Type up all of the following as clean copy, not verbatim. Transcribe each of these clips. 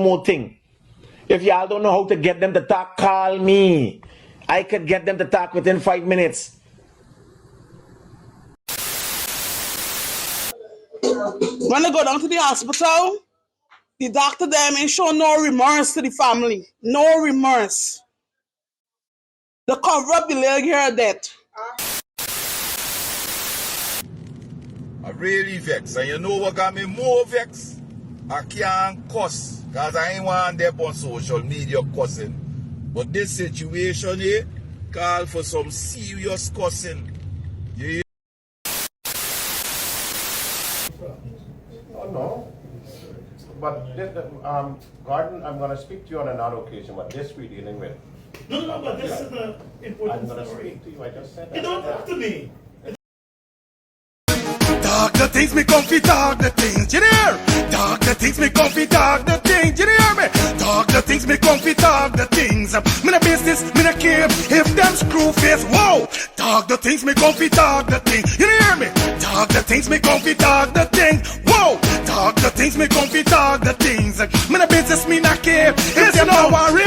more thing. If y'all don't know how to get them to talk, call me. I could get them to talk within 5 minutes. When they go down to the hospital, the doctor them ain't show no remorse to the family. No remorse. They cover up the leg here death. I really vex. And you know what got me more vex? I can't cuss. Because I ain't want them on social media cussing. But this situation here call for some serious cussing. You Oh, no. But, this, Gordon, I'm going to speak to you on another occasion, but this we're dealing with. No, but this is an important I'm going to story. speak to you, I just said that. You don't talk to me. Talk the things, me comfy talk the things, you hear? Talk the things, me comfy talk the things, you hear me? Talk the things, me comfy talk the things. Me no business, me no care if them screw face, whoa! Talk the things, me comfy talk the things, you hear me? Talk the things, me comfy talk the things, whoa! Talk the things, me comfy talk the things. Me no business, me no care if them no worry.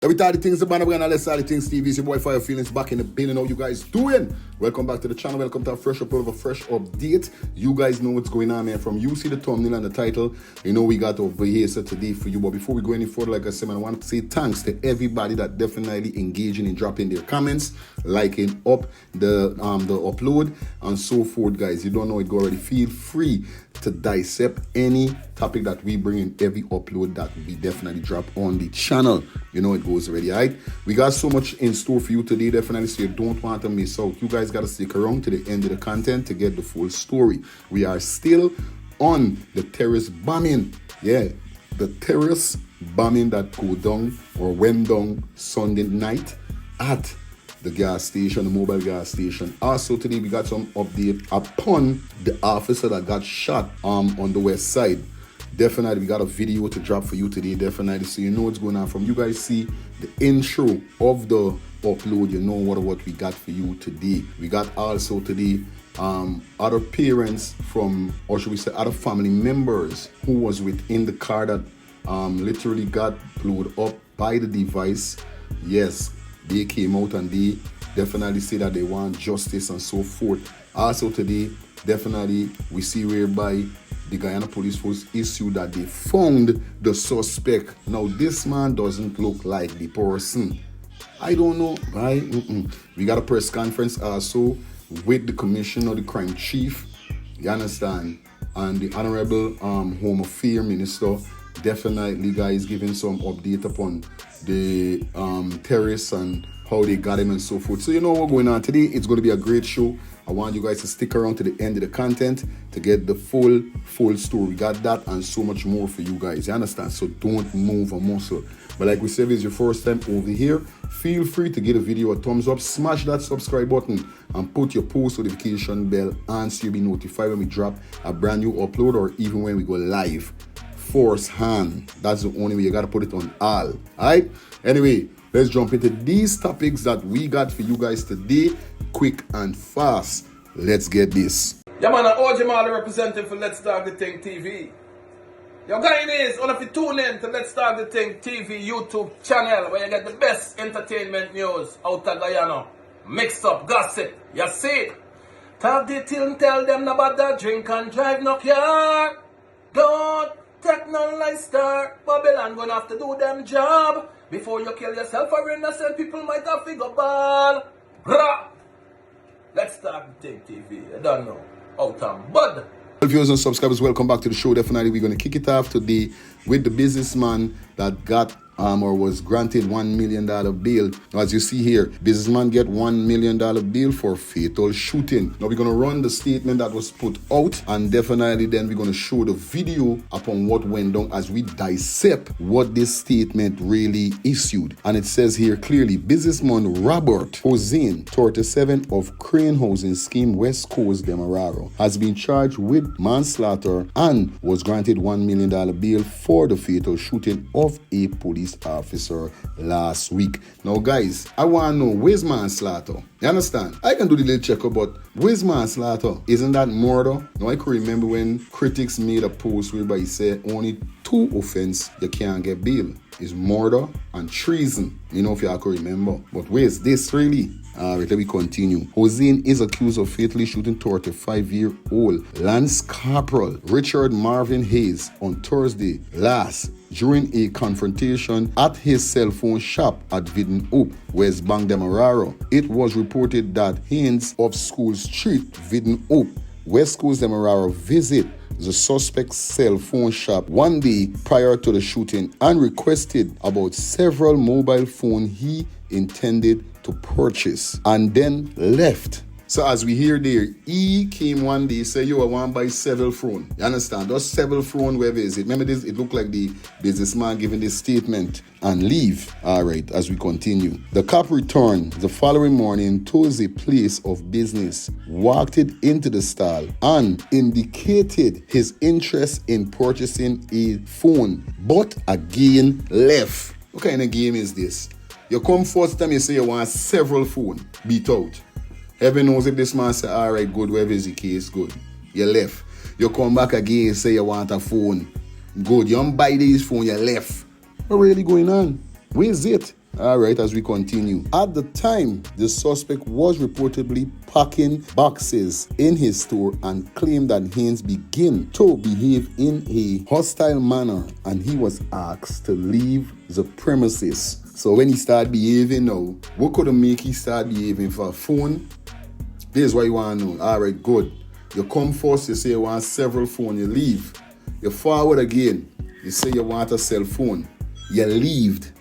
Every time the things the banner, we're gonna let's all the things TV. It's your boy Fire Feelings back in the building. How you guys doing? Welcome back to the channel. Welcome to a fresh upload of a fresh update. You guys know what's going on, man. From you see the thumbnail and the title, you know we got over here so today for you. But before we go any further, like I said, man, I want to say thanks to everybody that definitely engaging in dropping their comments, liking up the upload and so forth, guys. You don't know it already. Feel free to dissect any topic that we bring in every upload that we definitely drop on the channel. You know it goes already, right? We got so much in store for you today, definitely, so you don't want to miss out. You guys got to stick around to the end of the content to get the full story. We are still on the terrorist bombing. Yeah, the terrorist bombing that go down or went down Sunday night at the gas station, the mobile gas station. Also today we got some update upon the officer that got shot on the west side. Definitely we got a video to drop for you today, definitely, so you know what's going on. From you guys see the intro of the upload, you know what we got for you today. We got also today other parents from, or should we say other family members who was within the car that literally got blown up by the device. Yes, they came out and they definitely say that they want justice and so forth. Also today, definitely we see whereby the Guyana police force issued that they found the suspect. Now this man doesn't look like the person. I don't know, right? We got a press conference also with the commissioner, the crime chief, you understand, and the honorable Home Affairs Minister. Definitely, guys, giving some update upon the terrorists and how they got him and so forth. So you know what's going on today. It's going to be a great show. I want you guys to stick around to the end of the content to get the full story. We got that and so much more for you guys. You understand? So don't move a muscle. But like we said, if it's your first time over here, feel free to give the video a thumbs up, smash that subscribe button, and put your post notification bell on so you'll be notified when we drop a brand new upload or even when we go live. Force hand. That's the only way. You got to put it on all. Alright? Anyway, let's jump into these topics that we got for you guys today, quick and fast. Let's get this. Yeah, man, I'm OG Marley representing for Let's Start the Thing TV. Yo, Guyanese, all of you tune in to Let's Start the Thing TV YouTube channel where you get the best entertainment news out of Guyana. Mixed up gossip, you see? Talk the till tell them about that drink and drive no car. Don't take no lifestyle. Babylon gonna have to do them job before you kill yourself or innocent people might have figure ball. Brah. Let's Start the Thing TV. I don't know. Out and bud. Viewers and subscribers, welcome back to the show. Definitely we're going to kick it off today with the businessman that got or was granted $1 million bail. Now, as you see here, businessman get $1 million bail for fatal shooting. Now we're going to run the statement that was put out, and definitely then we're going to show the video upon what went down as we dissect what this statement really issued. And it says here clearly, businessman Robert Hossein, 37, of Crane Housing Scheme, West Coast, Demerara, has been charged with manslaughter and was granted $1 million bail for the fatal shooting of a police police officer last week. Now, guys, I want to know, where's manslaughter? You understand? I can do the little checkup, but where's manslaughter? Isn't that murder? Now, I could remember when critics made a post whereby he said only 2 offenses you can't get bail. Is murder and treason. You know if you all could remember. But where's this really? Alright, let me continue. Hossein is accused of fatally shooting 35-year-old Lance Corporal Richard Marvin Hayes on Thursday last during a confrontation at his cell phone shop at Vidden Hope, West Bank Demerara. It was reported that Haynes of School Street, Vidden Hope, West Coast Demerara visit the suspect's cell phone shop one day prior to the shooting and requested about several mobile phones he intended to purchase and then left. So as we hear there, he came one day, say, yo, I want to buy several phone. You understand? Those several phone, wherever is it? Remember this? It looked like the businessman giving this statement and leave. All right, as we continue. The cop returned the following morning to the place of business, walked it into the stall and indicated his interest in purchasing a phone, but again left. What kind of game is this? You come first time you say you want several phone, beat out. Heaven knows if this man say, all right, good, wherever is the case, good. You left. You come back again, say you want a phone. Good, you don't buy this phone, you left. What really going on? Where is it? All right, as we continue. At the time, the suspect was reportedly packing boxes in his store and claimed that Haynes began to behave in a hostile manner and he was asked to leave the premises. So when he started behaving now, what could make he start behaving for a phone? This is what you want to know. All right, good. You come first, you say you want several phones, you leave. You forward again, you say you want a cell phone. You leave.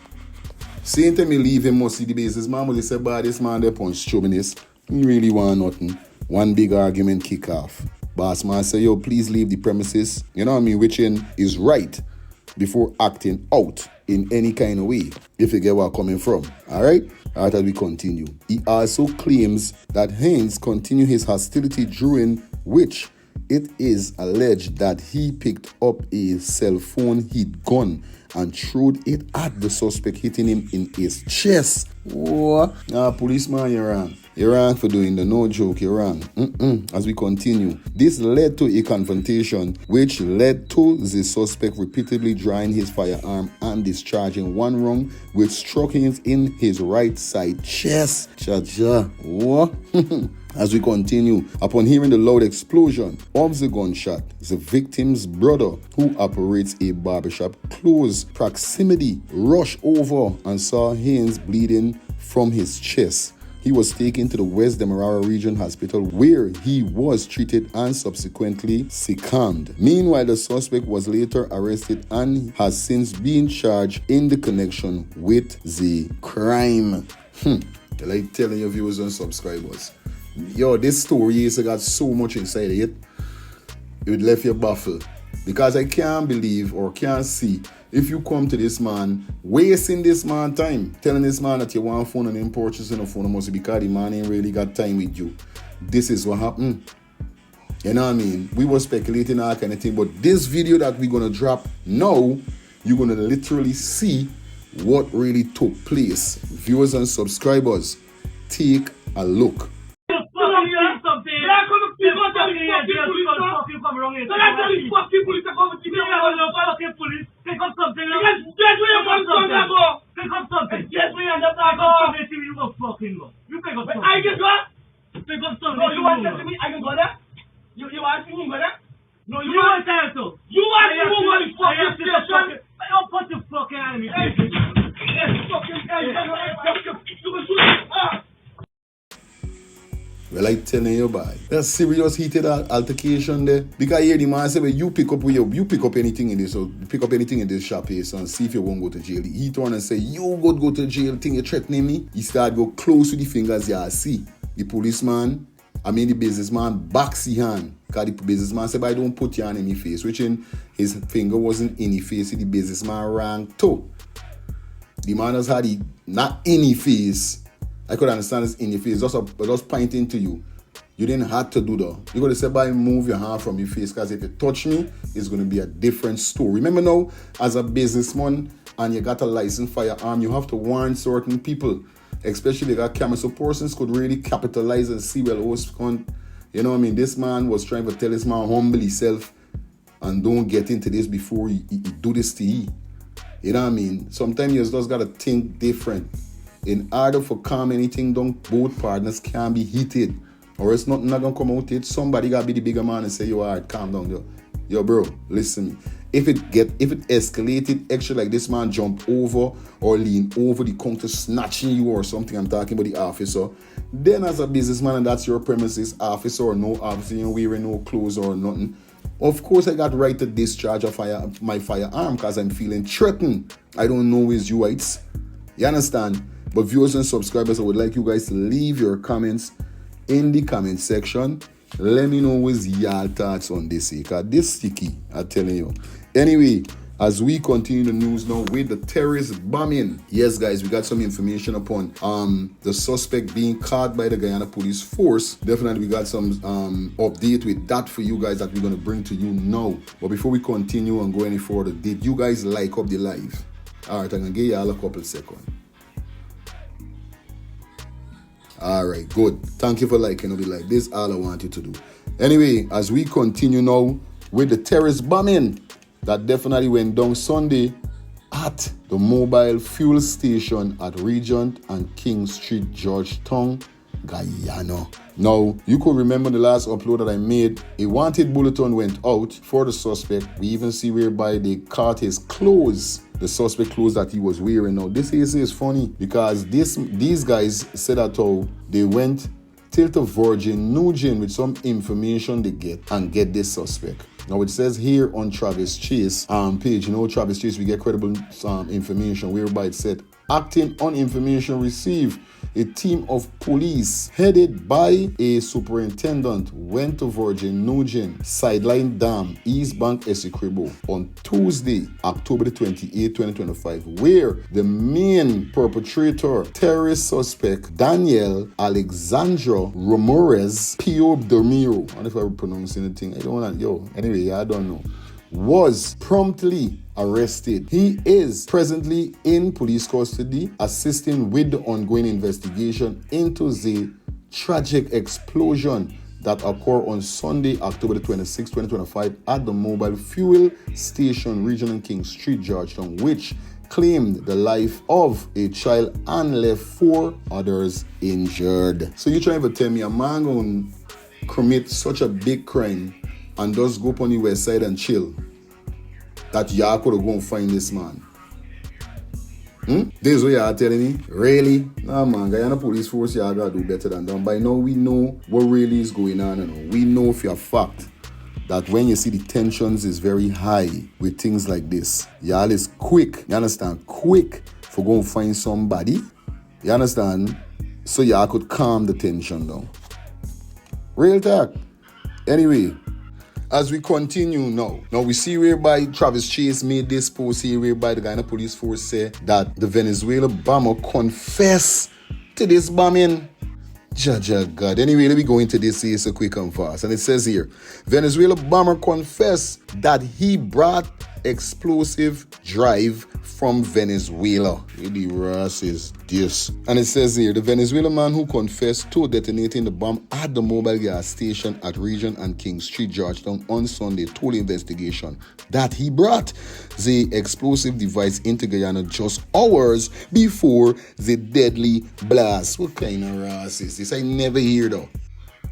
Same time you leave him, must see the businessman, but he said, bah, this man, they punch chauvinist. He really want nothing. One big argument kick off. Boss man say, yo, please leave the premises. You know what I mean? Which is right before acting out in any kind of way, if you get where I'm coming from. All right? As we continue. He also claims that Haynes continued his hostility during which it is alleged that he picked up a cell phone he'd gone and threw it at the suspect, hitting him in his chest. What? Policeman, you're wrong. You're wrong for doing the no joke, you're wrong. As we continue. This led to a confrontation which led to the suspect repeatedly drawing his firearm and discharging one round which struck him in his right side chest. Cha-cha. What? As we continue, upon hearing the loud explosion of the gunshot, the victim's brother, who operates a barbershop close proximity, rushed over and saw Haynes bleeding from his chest. He was taken to the West Demerara Region Hospital where he was treated and subsequently succumbed. Meanwhile, the suspect was later arrested and has since been charged in the connection with the crime. I like telling your viewers and subscribers. Yo, this story has got so much inside it, it would left you baffled. Because I can't believe or can't see if you come to this man, wasting this man time, telling this man that you want a phone and him purchasing a phone, must be because the man ain't really got time with you. This is what happened. You know what I mean? We were speculating all kind of thing, but this video that we're going to drop now, you're going to literally see what really took place. Viewers and subscribers, take a look. Well, I telling you, boy, there's serious heated altercation there. Because here the man say, well, you pick up anything in this, or pick up anything in this shop here, and see if you won't go to jail. He turn and say, you go to jail, think you threatening me. He start go close to the fingers, yeah, see. The policeman, the businessman backs his hand. Because the businessman said, I don't put your hand in my face, which in his finger wasn't in his face, the businessman rang too. The man has had it not in his face. I could understand this in your face, just pointing to you. You didn't have to do that. You're going to say, "Bye, move your hand from your face," because if you touch me, it's going to be a different story. Remember now, as a businessman, and you got a licensed firearm, you have to warn certain people, especially they got cameras. So persons could really capitalize and see, well, what's going. You know what I mean? This man was trying to tell this man humble himself and don't get into this before he do this to you. You know what I mean? Sometimes you just got to think different. In order for calm anything down, both partners can be heated. Or it's not going to come out it. Somebody got to be the bigger man and say, yo, all right, calm down. Yo, bro, listen to me. If it escalated extra, like this man jump over or lean over the counter snatching you or something, I'm talking about the officer, then as a businessman and that's your premises, officer or no officer, you're wearing no clothes or nothing, of course I got right to discharge my firearm because I'm feeling threatened. I don't know his rights. You understand? But viewers and subscribers, I would like you guys to leave your comments in the comment section. Let me know what's your thoughts on this, because this sticky, I'm telling you. Anyway, as we continue the news now with the terrorist bombing. Yes, guys, we got some information upon the suspect being caught by the Guyana police force. Definitely, we got some update with that for you guys that we're going to bring to you now. But before we continue and go any further, did you guys like up the live? All right, I'm going to give you all a couple seconds. All right, good. Thank you for liking up the live. This is all I want you to do. Anyway, as we continue now with the terrorist bombing that definitely went down Sunday at the mobile fuel station at Regent and King Street, Georgetown, Guyana. Now, you could remember the last upload that I made. A wanted bulletin went out for the suspect. We even see whereby they caught his clothes, the suspect clothes that he was wearing. Now, this is funny because these guys said that they went till to Virgin Nugent with some information they get this suspect. Now, it says here on Travis Chase page, Travis Chase, we get credible information whereby it said, acting on information received, a team of police headed by a superintendent went to Virgin Nugent Sideline Dam, East Bank, Essequibo on Tuesday, October 28, 2025, where the main perpetrator, terrorist suspect Daniel Alexandra Ramirez Pio Dormiro, I don't know if I'm pronouncing anything, I don't know, was promptly arrested. He is presently in police custody, assisting with the ongoing investigation into the tragic explosion that occurred on Sunday, October 26, 2025 at the mobile fuel station region in King Street, Georgetown, which claimed the life of a child and left 4 others injured. So you trying to tell me a man gonna commit such a big crime and just go up on the west side and chill, that y'all could have gone find this man? This is what y'all telling me? Really? Nah, man, Guyana police force, y'all gotta do better than that. By now, we know what really is going on. We know for a fact that when you see the tensions is very high with things like this, y'all is quick, you understand? Quick for going to find somebody, you understand? So y'all could calm the tension down. Real talk. Anyway, as we continue now we see whereby Travis Chase made this post here whereby the Guyana police force said that the Venezuelan bomber confessed to this bombing. Jaja God. Anyway, let me go into this here so quick and fast. And it says here, Venezuela bomber confessed that he brought explosive drive from Venezuela. Really Ross is this. And it says here, the Venezuelan man who confessed to detonating the bomb at the mobile gas station at Regent and King Street, Georgetown on Sunday told investigation that he brought the explosive device into Guyana just hours before the deadly blast. What kind of Ross is this? I never hear though.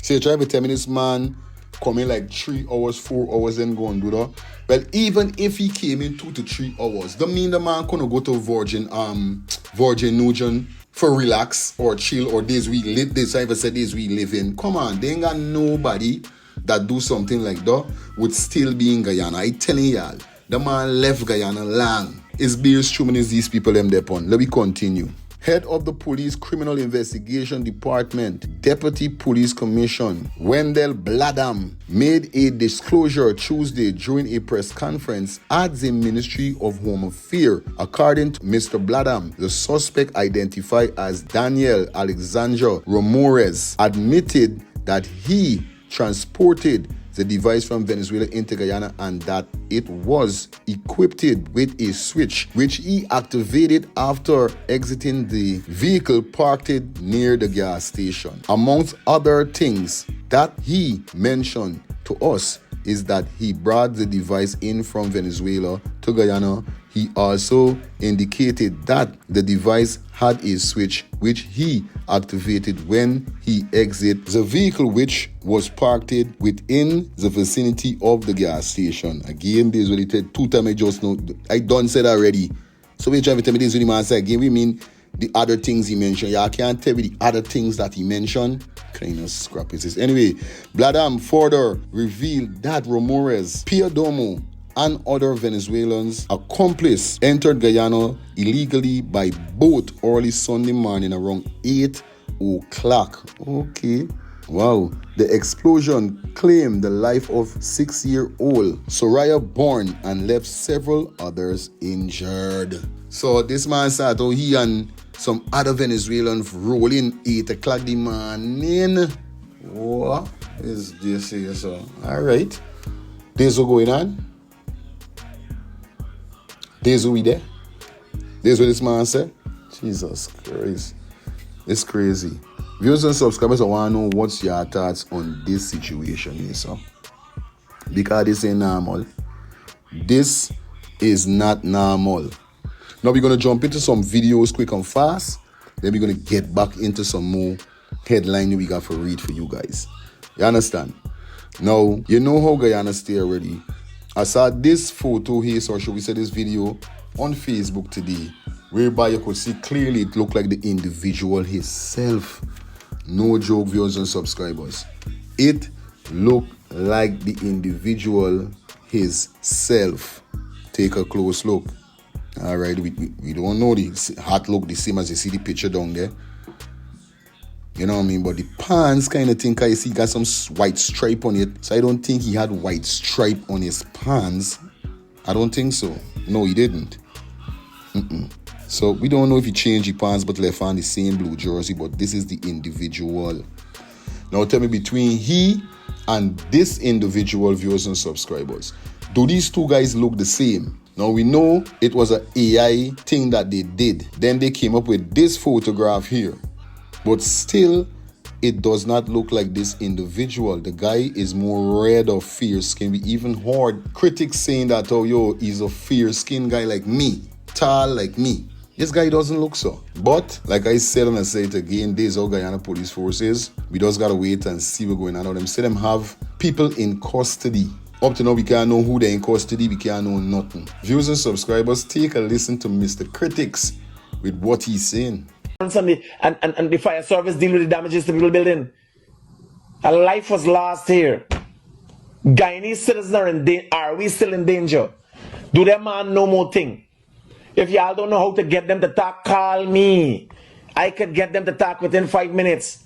So you try to tell me this man come in like 3 hours, 4 hours and go and do that. Well, even if he came in 2 to 3 hours, don't mean the man couldn't go to Virgin Nugent for relax or chill or days we live. This I ever said days we live in. Come on, they ain't got nobody that do something like that would still be in Guyana. I telling y'all, the man left Guyana long. It's beers true as these people them depon. Let me continue. Head of the Police Criminal Investigation Department, Deputy Police Commissioner Wendell Bladam made a disclosure Tuesday during a press conference at the Ministry of Home Affairs. According to Mr. Bladam, the suspect identified as Daniel Alexandra Ramirez admitted that he transported the device from Venezuela into Guyana and that it was equipped with a switch which he activated after exiting the vehicle parked near the gas station. Amongst other things that he mentioned to us is that he brought the device in from Venezuela to Guyana. He also indicated that the device had a switch which he activated when he exited the vehicle, which was parked within the vicinity of the gas station. Again, this is what he said 2 times. I just know I done said already. So we trying to tell me this is what the man said. Again, we mean the other things he mentioned. Yeah, I can't tell you the other things that he mentioned. Kind of scrap is this. Anyway, Bladam further revealed that Ramirez, Pierdomo, and other Venezuelans accomplice entered Guyana illegally by boat early Sunday morning around 8 o'clock. Okay. Wow. The explosion claimed the life of 6-year-old Soraya Bourne and left several others injured. So this man said he and some other Venezuelans rolling 8 o'clock the morning. What is this here? So, all right. This what going on. This what we there. This what this man said. Jesus Christ. It's crazy. Viewers and subscribers, I want to know what's your thoughts on this situation here, so. Because this ain't normal. This is not normal. Now we're going to jump into some videos quick and fast. Then we're going to get back into some more headline we got for read for you guys. You understand? Now, you know how Guyana stay already. I saw this photo here, or should we say this video, on Facebook today, whereby you could see clearly it looked like the individual himself. No joke, viewers and subscribers. It looked like the individual himself. Take a close look. All right, we don't know the hat look the same as you see the picture down there. You know what I mean? But the pants kind of thing, I see got some white stripe on it. So I don't think he had white stripe on his pants. I don't think so. No, he didn't. So we don't know if he changed his pants but left on the same blue jersey. But this is the individual. Now tell me, between he and this individual, viewers and subscribers, do these two guys look the same? Now we know it was an AI thing that they did. Then they came up with this photograph here. But still, it does not look like this individual. The guy is more red or fair skin. We even heard critics saying that, oh, yo, he's a fair skin guy like me. Tall like me. This guy doesn't look so. But, like I said and I say it again, this is how Guyana Police Force is. We just gotta wait and see what's going on. Now, them say them have people in custody. Up to now, we can't know who they're in custody. We can't know nothing. Viewers and subscribers, take a listen to Mr. Critics with what he's saying. And the fire service deal with the damages to people building. A life was lost here. Guyanese citizens are we still in danger? Do them man no more thing? If y'all don't know how to get them to talk, call me. I could get them to talk within 5 minutes.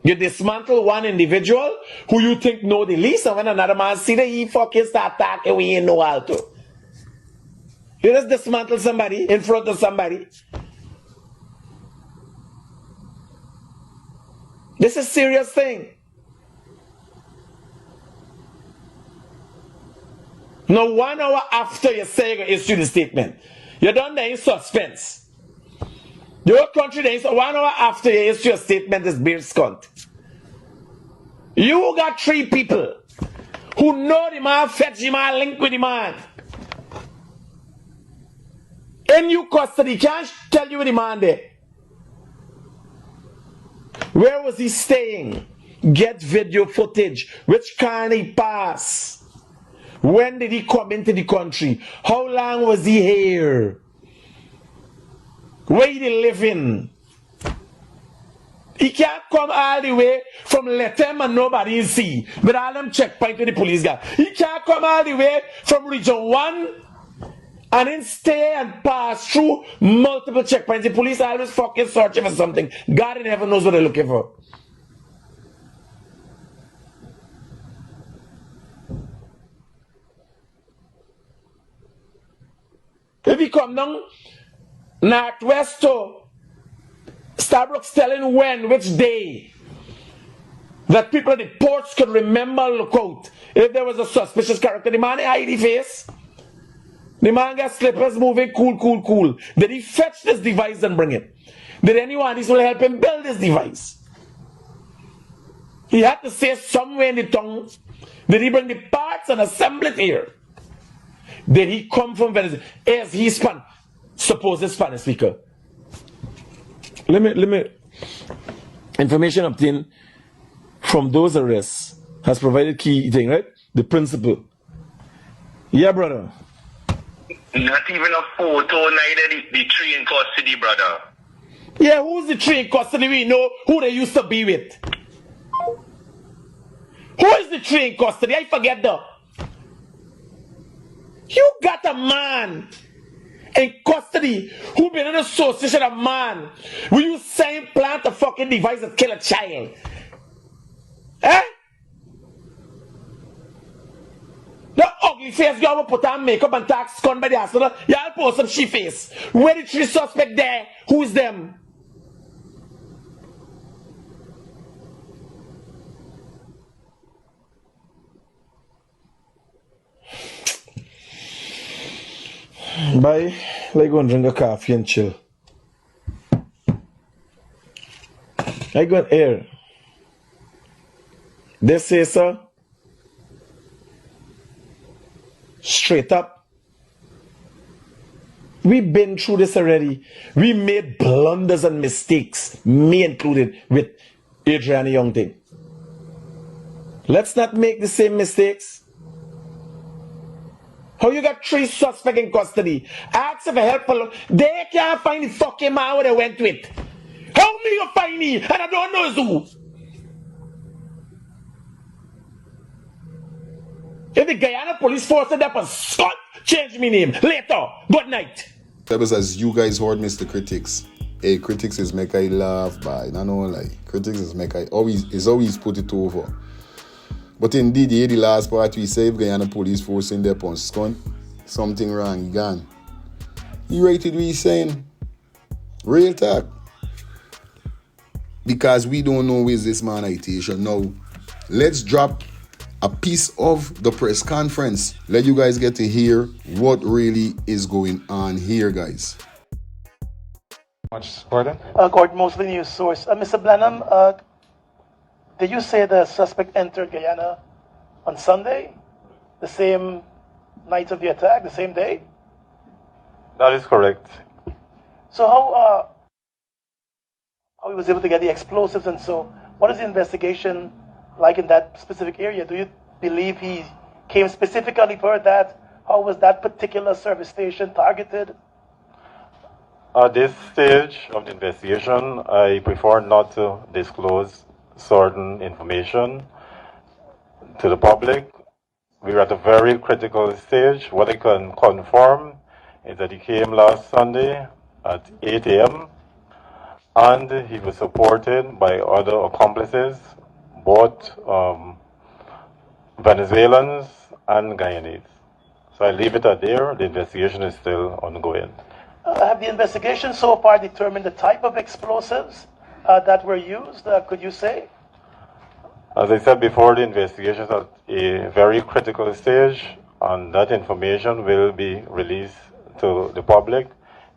You dismantle one individual who you think know the least, and when another man see that he fucking start talking, we ain't know how to. You just dismantle somebody in front of somebody. This is a serious thing. Now 1 hour after you say you're going to issue the statement, you're done there in suspense. Your country there is 1 hour after you issue a statement is being skunked. You got 3 people who know the man, fetch the man, link with the man. In your custody, can't tell you with the man there. Where was he staying? Get video footage. Which can he pass? When did he come into the country? How long was he here? Where did he live in? He can't come all the way from Letem and nobody see. With all them checkpoints with the police guy. He can't come all the way from Region 1 and then stay and pass through multiple checkpoints. The police are always fucking searching for something. God in heaven knows what they're looking for. If you come down Northwest to Starbucks telling when, which day, that people at the ports could remember, look out. If there was a suspicious character, the man hide his face. The man got slippers moving, cool. Did he fetch this device and bring it? Did anyone this will help him build this device? He had to say somewhere in the tongue. Did he bring the parts and assemble it here? Did he come from Venezuela? Is he supposed Spanish speaker? Let me information obtained from those arrests has provided key thing, right? The principal. Yeah, brother. Not even a photo, neither the tree in custody, brother. Yeah, who's the tree in custody? We know who they used to be with. Who is the tree in custody? I forget though. You got a man in custody who been in association of man. Will you same plant a fucking device that kill a child? Eh? The ugly face girl will put on makeup and tax scone by the hospital. Y'all post some she face. Where the three suspect there? Who's them? Bye. Let's go and drink a coffee and chill. I go and air. They say, sir, straight up, we've been through this already. We made blunders and mistakes, me included, with Adriana Young thing. Let's not make the same mistakes. How you got 3 suspects in custody? Ask for help alone. They can't find the fucking man where they went with. How me you find me? And I don't know who. If the Guyana police force it up and Scott, change me name. Later. Good night. As you guys heard Mr. Critics. Hey, critics is make I laugh by. No, like critics is make I always put it over. But indeed, the last part we say, if Guyana police force in there upon Scott, something wrong, he gone. He rated what he's saying. Real talk. Because we don't know where's this man citation. Now, let's drop a piece of the press conference. Let you guys get to hear what really is going on here, guys. Gordon? Gordon Mosley, news source. Mr. Blenheim, did you say the suspect entered Guyana on Sunday? The same night of the attack, the same day? That is correct. So how he was able to get the explosives and so, what is the investigation like in that specific area? Do you believe he came specifically for that? How was that particular service station targeted? At this stage of the investigation, I prefer not to disclose certain information to the public. We're at a very critical stage. What I can confirm is that he came last Sunday at 8 a.m. and he was supported by other accomplices, both Venezuelans and Guyanese. So I leave it at there. The investigation is still ongoing. Have the investigation so far determined the type of explosives that were used? Could you say? As I said before, the investigation is at a very critical stage, and that information will be released to the public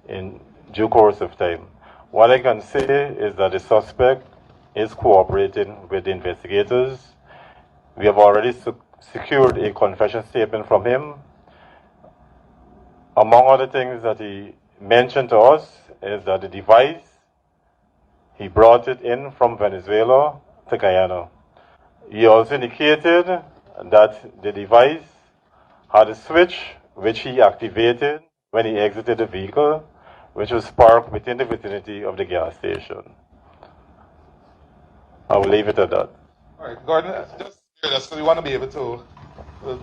in due course of time. What I can say is that the suspect is cooperating with the investigators. We have already secured a confession statement from him. Among other things that he mentioned to us is that the device, he brought it in from Venezuela to Guyana. He also indicated that the device had a switch which he activated when he exited the vehicle, which was parked within the vicinity of the gas station. I will leave it at that. All right, Gordon, just so we want to be able to. Go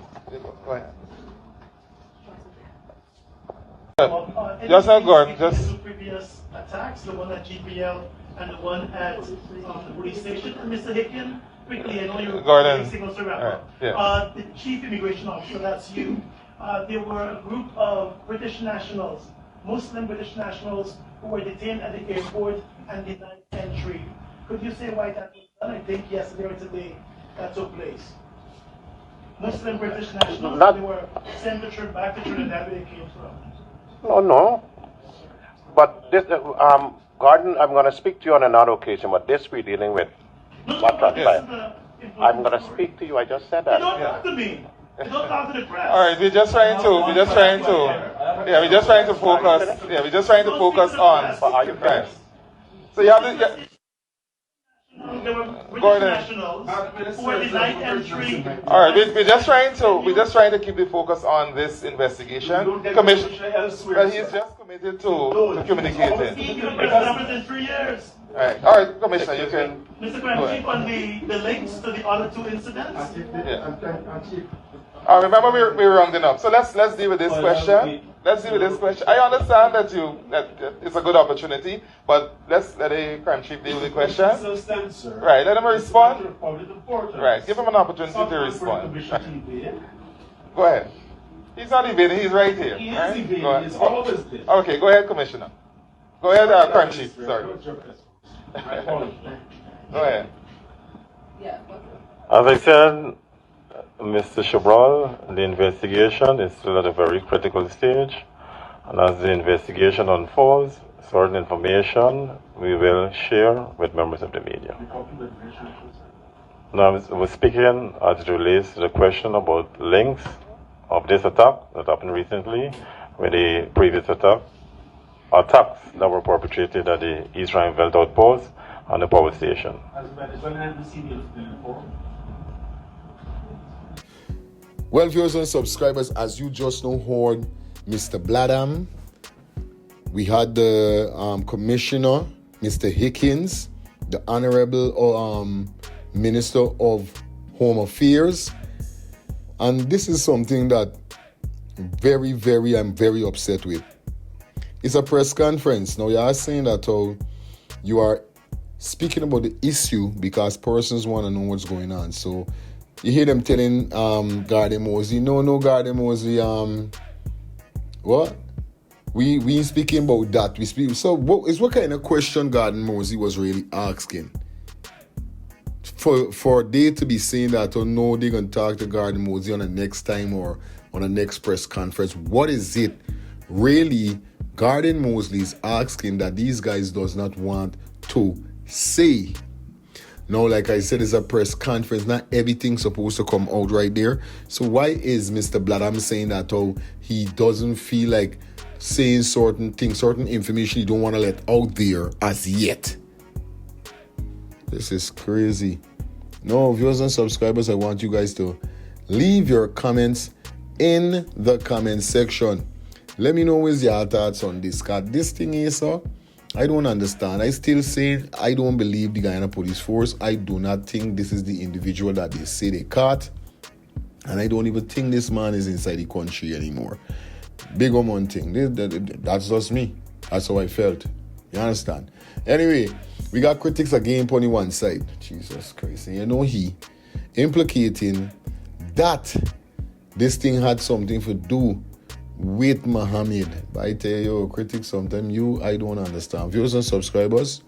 ahead. Just Gordon, just. Previous attacks, the one at GPL and the one at the police station. Mr. Hicken, quickly, I know you're Gordon. signals to wrap up. Yeah. The chief immigration officer, that's you. There were a group of British nationals, Muslim British nationals, who were detained at the airport and denied entry. Could you say why that was done? I think yesterday or today that took place. Muslim British nationals, they were sent the trip back to Trinidad where they came from. No. But this, Gordon, I'm going to speak to you on another occasion, but this we're dealing with. I'm going to speak to you. I just said that. You don't talk to me. You don't talk to the press. All right, we're just trying to focus on. Are you Right. So you have to. There were British Gordon. nationals who were denied entry. All right, we're just trying to keep the focus on this investigation. Commissioner, well, he's just committed to communicating. He's been president in 3 years. All right, Commissioner, you can. Mr. Cranchief, on the links to the other two incidents. Yeah. Remember, we're rounding up. So let's deal with this question. I understand that it's a good opportunity, but let's let the crime chief deal with the question. Right, let him respond. Right, give him an opportunity to respond. Right. Go ahead. He's not evading, he's right here. He right? is evading, he's always there. Okay, go ahead, Commissioner. Go ahead, crime chief. Sorry. Go ahead. As I said, Mr. Cabral, the investigation is still at a very critical stage, and as the investigation unfolds, certain information we will share with members of the media. Now, I was speaking as it relates to the question about links of this attack that happened recently with the previous attacks that were perpetrated at the East Rhine Belt outpost and the power station. Well, viewers and subscribers, as you just know, heard Mr. Bladam. We had the Commissioner, Mr. Hickins, the Honorable Minister of Home Affairs. And this is something that I'm very upset with. It's a press conference. Now, you are saying that you are speaking about the issue because persons want to know what's going on. So you hear them telling Garden Mosley, no, Garden Mosley, what? We ain't speaking about that. We speak. So what kind of question Garden Mosley was really asking? For they to be saying that, no, they're going to talk to Garden Mosley on the next time or on the next press conference. What is it really Garden Mosley is asking that these guys does not want to say? Now, like I said, it's a press conference. Not everything's supposed to come out right there. So why is Mr. Bladam saying that he doesn't feel like saying certain things, certain information he don't want to let out there as yet? This is crazy. No, viewers and subscribers, I want you guys to leave your comments in the comment section. Let me know what's your thoughts on this. Cause this thing is, I don't understand. I still say I don't believe the Guyana Police Force. I do not think this is the individual that they say they caught. And I don't even think this man is inside the country anymore. Big one thing. That's just me. That's how I felt. You understand? Anyway, we got critics again on the one side. Jesus Christ. And you know he implicating that this thing had something to do with Mohammed. But I tell you, critics, sometimes I don't understand. Viewers and subscribers,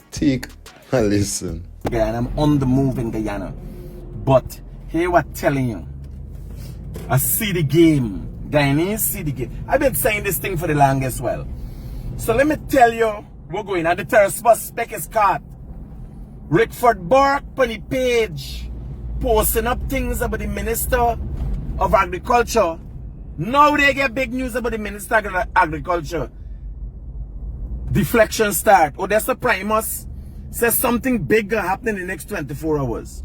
take a listen. And I'm on the move in Guyana. But here we're telling you, I see the game. Guyanese see the game. I've been saying this thing for the longest while. So let me tell you, we're going on the terrorist suspect is caught. Rickford Burke on the page posting up things about the Minister of Agriculture. Now they get big news about the Minister of Agriculture. Deflection start. Odessa Primus says something big happening in the next 24 hours.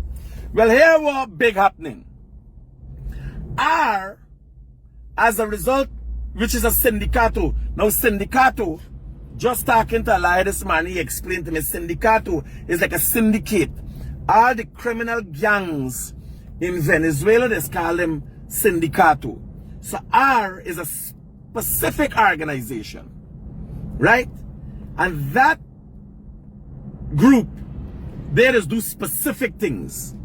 Well, here was big happening. As a result, which is a syndicato. Now, syndicato, just talking to a lawyer this morning, he explained to me, syndicato is like a syndicate. All the criminal gangs in Venezuela, they call them syndicato. So R is a specific organization, right? And that group, they just do specific things.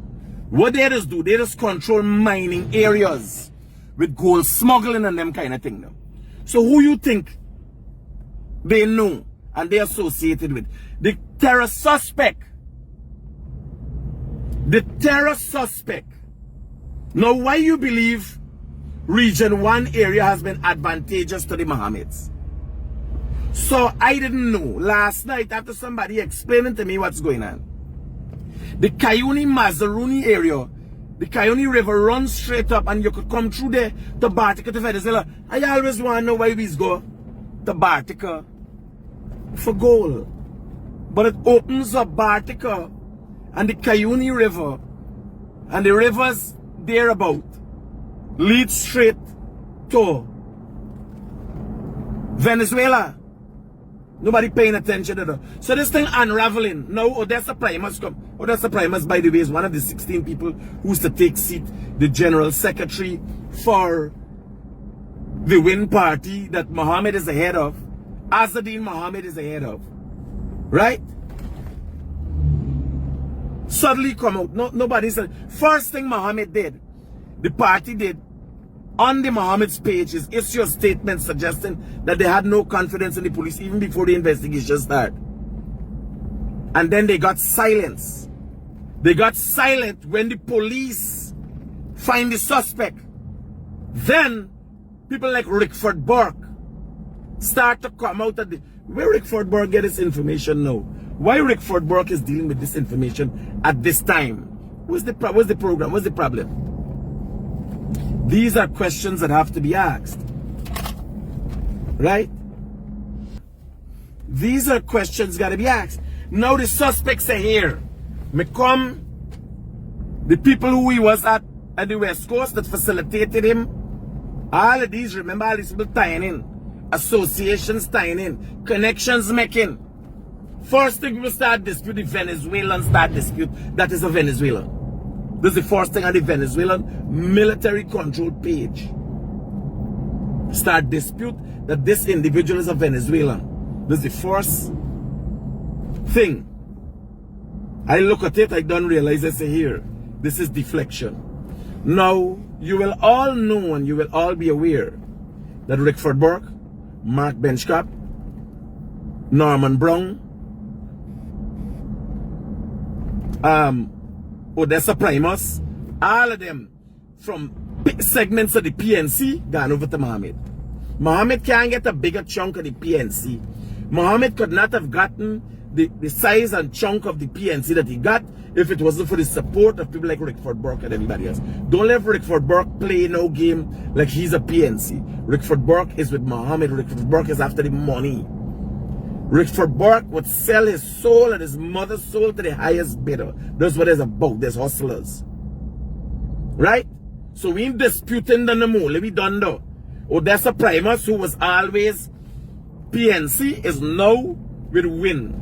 What they just do, they just control mining areas with gold smuggling and them kind of thing. So who you think they know and they associated with. The terror suspect. The terror suspect. Now, why you believe Region 1 area has been advantageous to the Mohammeds? So I didn't know. Last night, after somebody explaining to me what's going on, the Cayuni-Mazaruni area, the Cayuni River runs straight up and you could come through there to Bartica to Venezuela. I always want to know why we go to Bartica for gold. But it opens up Bartica and the Cayuni River and the rivers thereabout lead straight to Venezuela. Nobody paying attention to that. So this thing unraveling. Now Odessa Primus come. Odessa Primus, by the way, is one of the 16 people who's to take seat, the General Secretary for the Win Party that Mohammed is ahead of. Azzedine Mohammed is ahead of. Right? Suddenly come out. Nobody said. First thing Mohammed did, the party did, on the Mohammed's page is issue a statement suggesting that they had no confidence in the police even before the investigation started. And then they got silence. They got silent when the police find the suspect. Then people like Rickford Burke start to come out of the... Where Rickford Burke get his information now? Why Rickford Burke is dealing with this information at this time? What's the program? What's the problem? These are questions that have to be asked. Right? These are questions got to be asked. Now the suspects are here. McComb, the people who he was at the West Coast that facilitated him, all of these, remember all these people tying in. Associations tying in. Connections making. First thing people start dispute, the Venezuelans start dispute. That is a Venezuelan. This is the first thing on the Venezuelan military controlled page. Start dispute that this individual is a Venezuelan. This is the first thing. I look at it, I don't realize I say here. This is deflection. Now, you will all know and you will all be aware that Rickford Burke, Mark Benchcap, Norman Brown, Odessa Primus, all of them from segments of the PNC gone over to Mohammed. Mohammed can't get a bigger chunk of the PNC. Mohammed could not have gotten the size and chunk of the PNC that he got if it wasn't for the support of people like Rickford Burke and everybody else. Don't let Rickford Burke play no game like he's a PNC. Rickford Burke is with Mohammed. Rickford Burke is after the money. Rickford Burke would sell his soul and his mother's soul to the highest bidder. That's what it's about. There's hustlers. Right? So we ain't disputing the more. We done though. Odessa Primus, who was always PNC, is now with Win.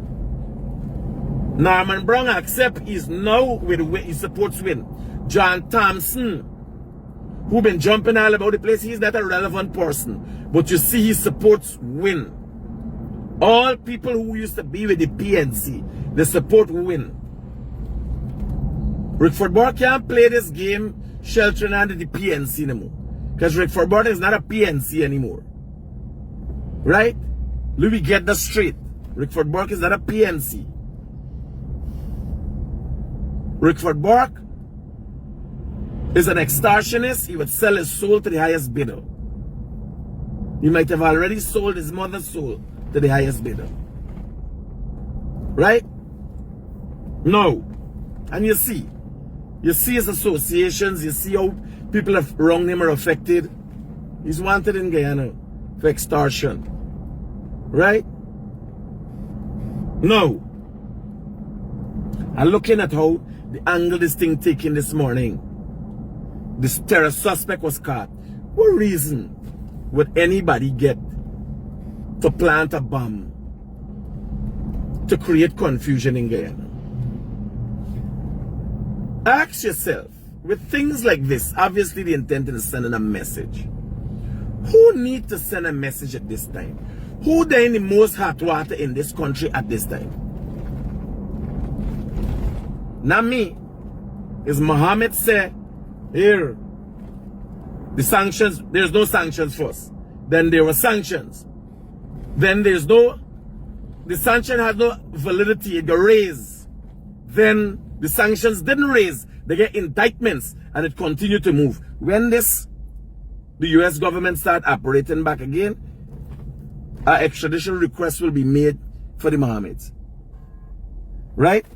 Norman Brown accept he's now with Win. He supports Win. John Thompson, who been jumping all about the place, he's not a relevant person. But you see he supports Win. All people who used to be with the PNC, they support Win. Rickford Burke can't play this game sheltering under the PNC anymore. Because Rickford Burke is not a PNC anymore. Right? Let me get that straight. Rickford Burke is not a PNC. Rickford Burke is an extortionist. He would sell his soul to the highest bidder. He might have already sold his mother's soul to the highest bidder. Right? No. And you see his associations, you see how people around him are affected. He's wanted in Guyana for extortion. Right? No. And looking at how the angle this thing taken this morning, this terror suspect was caught. What reason would anybody get to plant a bomb to create confusion in Guyana? Ask yourself, with things like this, obviously the intent is sending a message. Who needs to send a message at this time? Who there in the most hot water in this country at this time? Not me. Is Mohammed say, here, the sanctions, there's no sanctions first. Then there were sanctions. Then there's no the sanction has no validity, it got raised. Then the sanctions didn't raise. They get indictments and it continued to move. When the US government start operating back again, an extradition request will be made for the Mohammeds. Right?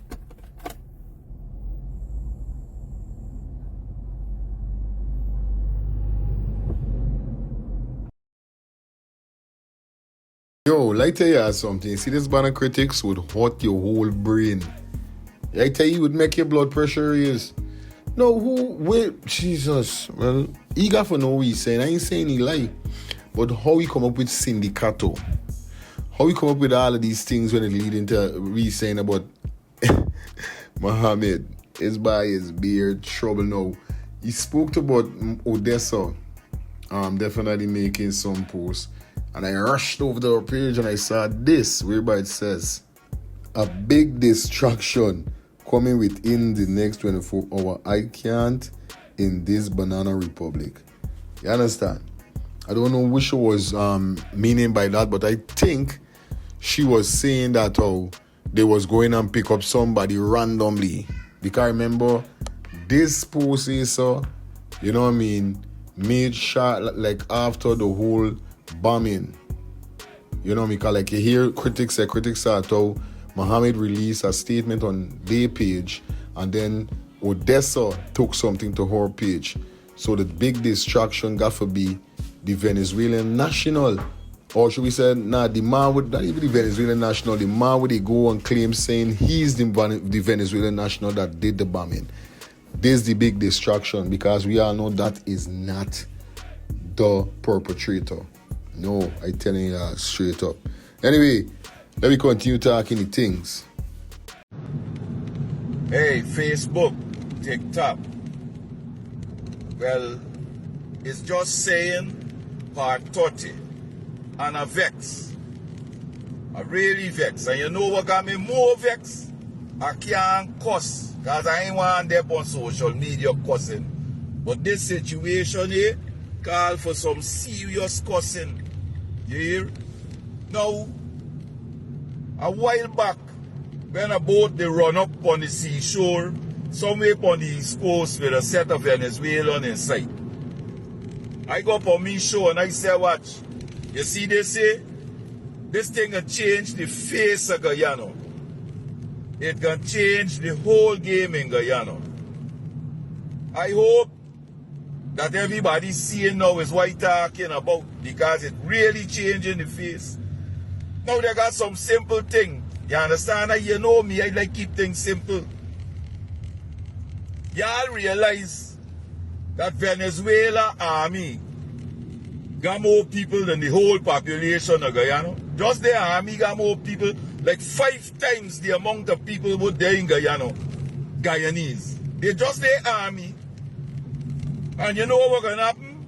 Yo, like tell you something. See, this banner critics would hurt your whole brain. I tell you, it would make your blood pressure raise. No, wait, Jesus. Well, he got for know what he's saying. I ain't saying he lie. But how he come up with syndicato? How he come up with all of these things when it lead into we saying about Mohammed, his by his beard, trouble now. He spoke about Odessa, definitely making some posts. And I rushed over the page and I saw this, whereby it says, a big distraction coming within the next 24 hours. I can't in this banana republic. You understand? I don't know which she was meaning by that, but I think she was saying that they was going and pick up somebody randomly. Because remember, this post is, you know what I mean, made shot like after the whole bombing. You know what I mean? Because like you hear critics say how Mohammed released a statement on their page and then Odessa took something to her page. So the big distraction got to be the Venezuelan national. Or should we say, the man would not even the Venezuelan national, the man would they go and claim saying he's the Venezuelan national that did the bombing. This is the big distraction because we all know that is not the perpetrator. No, I telling you straight up. Anyway, let me continue talking the things. Hey, Facebook, TikTok. Well, it's just saying part 30. And I vex. I really vex. And you know what got me more vex? I can't cuss. Because I ain't want them on social media cussing. But this situation here call for some serious cussing. You hear? Now, a while back, when a boat they run up on the seashore, somewhere on the east coast with a set of Venezuelan inside. I go up on me show and I say, watch. You see they say, this thing can change the face of Guyana. It can change the whole game in Guyana. I hope that everybody seeing now is what I'm talking about because it really changing the face. Now they got some simple thing. You understand? You know me, I like keep things simple. Y'all realize that Venezuela army got more people than the whole population of Guyana. Just the army got more people, like 5 times the amount of people who there in Guyana, Guyanese. They just the army. And you know what's going to happen?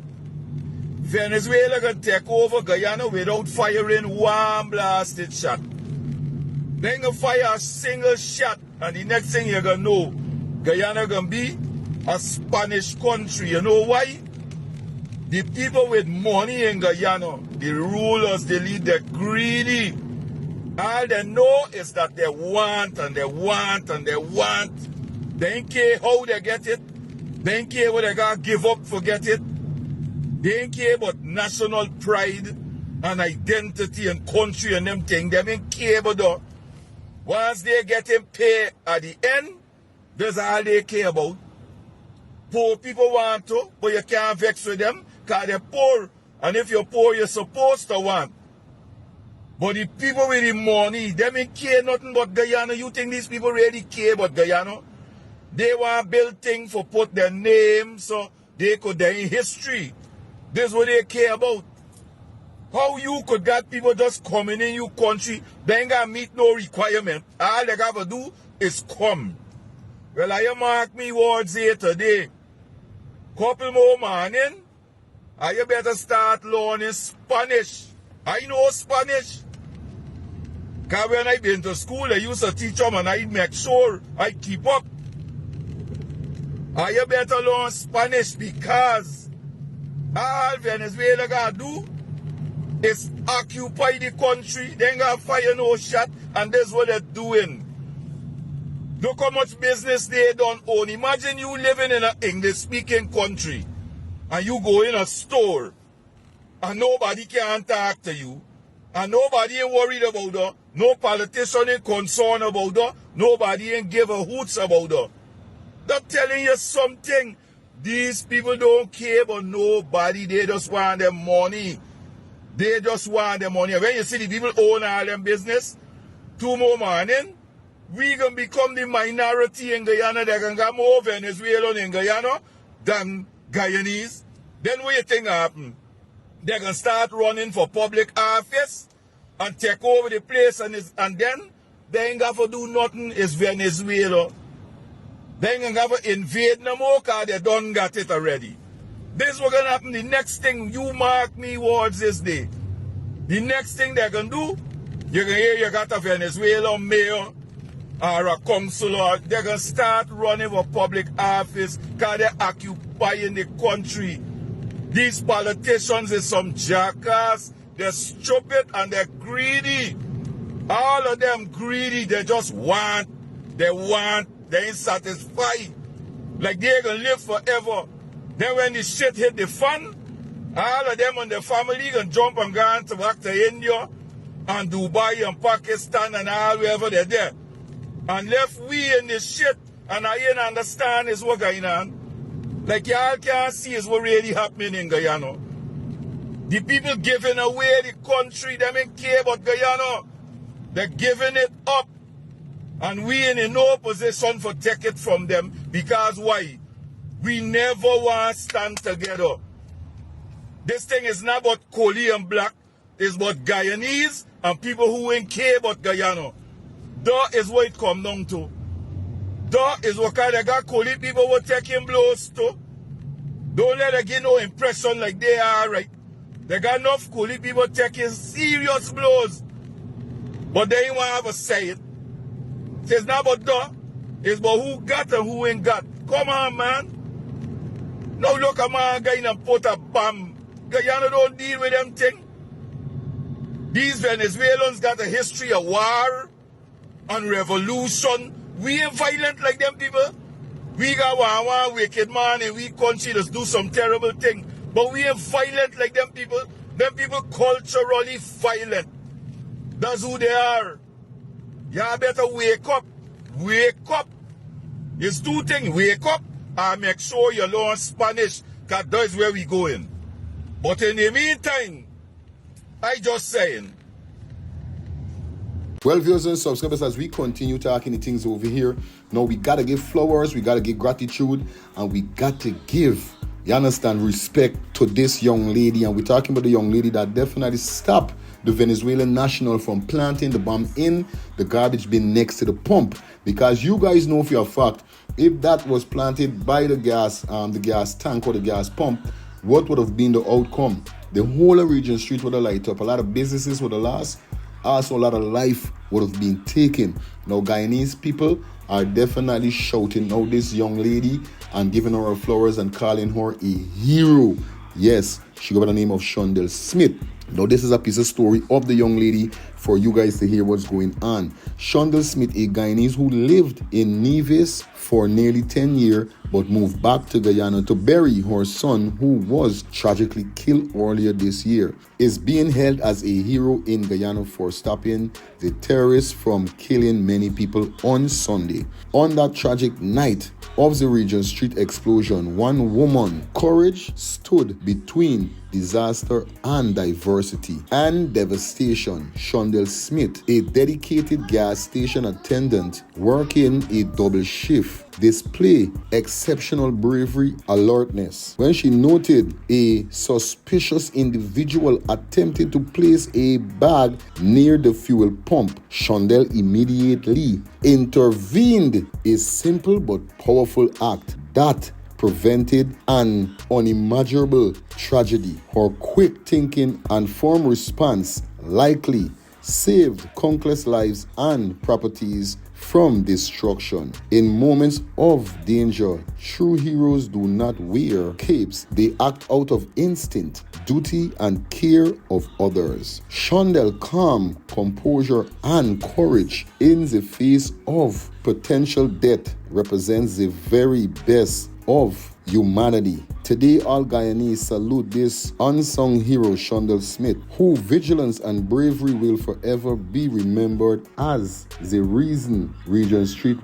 Venezuela can take over Guyana without firing one blasted shot. They gonna fire a single shot, and the next thing you're going to know, Guyana going to be a Spanish country. You know why? The people with money in Guyana, the rulers, the lead, they're greedy. All they know is that they want and they want and they want. They ain't care how they get it. They ain't care what they got to give up for get it. They ain't care about national pride and identity and country and them things. They ain't care about that. Once they get him paid at the end, that's all they care about. Poor people want to, but you can't vex with them because they're poor. And if you're poor, you're supposed to want. But the people with the money, they don't care nothing about Guyana. You think these people really care about Guyana? They want to build things for put their name so they could die in history. This is what they care about. How you could get people just coming in your country, they ain't gonna meet no requirement. All they gotta do is come. Well, I mark me words here today. Couple more morning, you better start learning Spanish. I know Spanish. Because when I been to school, I used to teach them and I make sure I keep up. You better learn Spanish because all Venezuela gotta do is occupy the country, they ain't gonna fire no shot, and that's what they're doing. Look how much business they don't own. Imagine you living in an English-speaking country, and you go in a store, and nobody can talk to you, and nobody ain't worried about her, no politician ain't concerned about her, nobody ain't give a hoots about her. They're telling you something. These people don't care about nobody. They just want their money. They just want their money. When you see the people own all them business, tomorrow morning, we gonna become the minority in Guyana. They're gonna get more Venezuelan in Guyana than Guyanese. Then what you think happen? They're gonna start running for public office and take over the place, and then they ain't gonna do nothing. It's Venezuela. They ain't gonna invade no more because they done got it already. This is what's gonna happen. The next thing, you mark me words this day. The next thing they're gonna do, you're gonna hear you got a Venezuelan mayor or a councillor. They're gonna start running for public office because they're occupying the country. These politicians is some jackass. They're stupid and they're greedy. All of them greedy. They just want. They ain't satisfied. Like they're gonna live forever. Then when the shit hit the fan, all of them and their family gonna jump and go to back to India and Dubai and Pakistan and all wherever they're there. And left we in this shit, and I ain't understand is what going on. Like y'all can't see is what really happening in Guyana. The people giving away the country, they don't care about Guyana. They're giving it up. And we ain't in no position for take it from them. Because why? We never want to stand together. This thing is not about Coley and Black. It's about Guyanese and people who ain't care about Guyana. That is what it come down to. That is what kind of got Coley people were taking blows to. Don't let them get no impression like they are right. They got enough Coley people taking serious blows. But they ain't want to have a say it. It's not about that. It's about who got and who ain't got. Come on, man. Now look at man going and put a bomb. Guyana don't deal with them thing. These Venezuelans got a history of war and revolution. We ain't violent like them people. We got one wicked man in we country that's do some terrible thing. But we ain't violent like them people. Them people culturally violent. That's who they are. Y'all better wake up. Wake up. It's two things. Wake up and make sure you learn Spanish, because that's where we going. But in the meantime, I just saying. Well, viewers and subscribers, as we continue talking the things over here, now we got to give flowers, we got to give gratitude, and we got to give, you understand, respect to this young lady. And we're talking about the young lady that definitely stopped the Venezuelan national from planting the bomb in the garbage bin next to the pump. Because you guys know for a fact, if that was planted by the gas tank or the gas pump, what would have been the outcome? The whole region street would have light up. A lot of businesses would have lost. Also, a lot of life would have been taken. Now, Guyanese people are definitely shouting out this young lady and giving her flowers and calling her a hero. Yes, she got by the name of Shondell Smith. Now, this is a piece of story of the young lady for you guys to hear what's going on. Shondell Smith, a Guyanese who lived in Nevis for nearly 10 years, but moved back to Guyana to bury her son, who was tragically killed earlier this year, is being held as a hero in Guyana for stopping the terrorists from killing many people on Sunday. On that tragic night of the region street explosion, one woman, courage, stood between disaster and diversity and devastation. Shondell Smith, a dedicated gas station attendant working a double shift, displayed exceptional bravery, alertness when she noted a suspicious individual attempted to place a bag near the fuel pump. Shondell immediately intervened, a simple but powerful act that prevented an unimaginable tragedy. Her quick thinking and firm response likely saved countless lives and properties from destruction. In moments of danger, true heroes do not wear capes. They act out of instinct, duty and care of others. Shondell calm, composure and courage in the face of potential death represents the very best of humanity. Today, all Guyanese salute this unsung hero, Shondell Smith, whose vigilance and bravery will forever be remembered as the reason Regent Street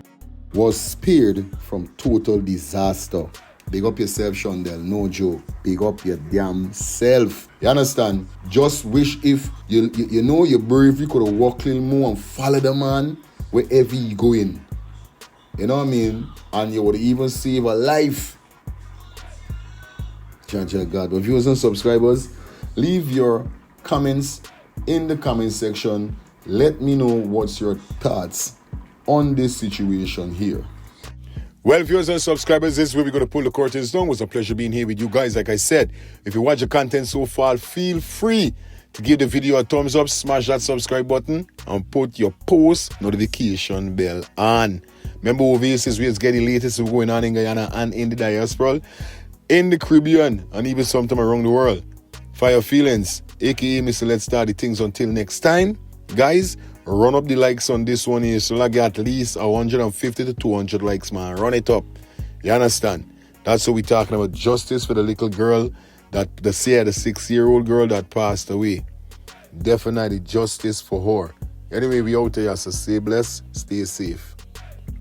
was spared from total disaster. Big up yourself, Shondell, no joke. Big up your damn self. You understand? Just wish if you know your bravery could have walked a little more and follow the man wherever you going. You know what I mean? And you would even save a life. God. But viewers and subscribers, leave your comments in the comment section. Let me know what's your thoughts on this situation here. Well, viewers and subscribers, this is where we're going to pull the curtains down. It was a pleasure being here with you guys. Like I said, if you watch the content so far, feel free to give the video a thumbs up, smash that subscribe button, and put your post notification bell on. Remember, over here, since we're getting the latest going on in Guyana and in the diaspora, in the Caribbean, and even sometime around the world. Fire Feelings, aka Mr. Let's Start the Things. Until next time, guys, run up the likes on this one here so I get at least 150 to 200 likes, man. Run it up. You understand? That's what we're talking about. Justice for the little girl, the 6-year-old girl that passed away. Definitely justice for her. Anyway, we out there, so stay blessed, stay safe.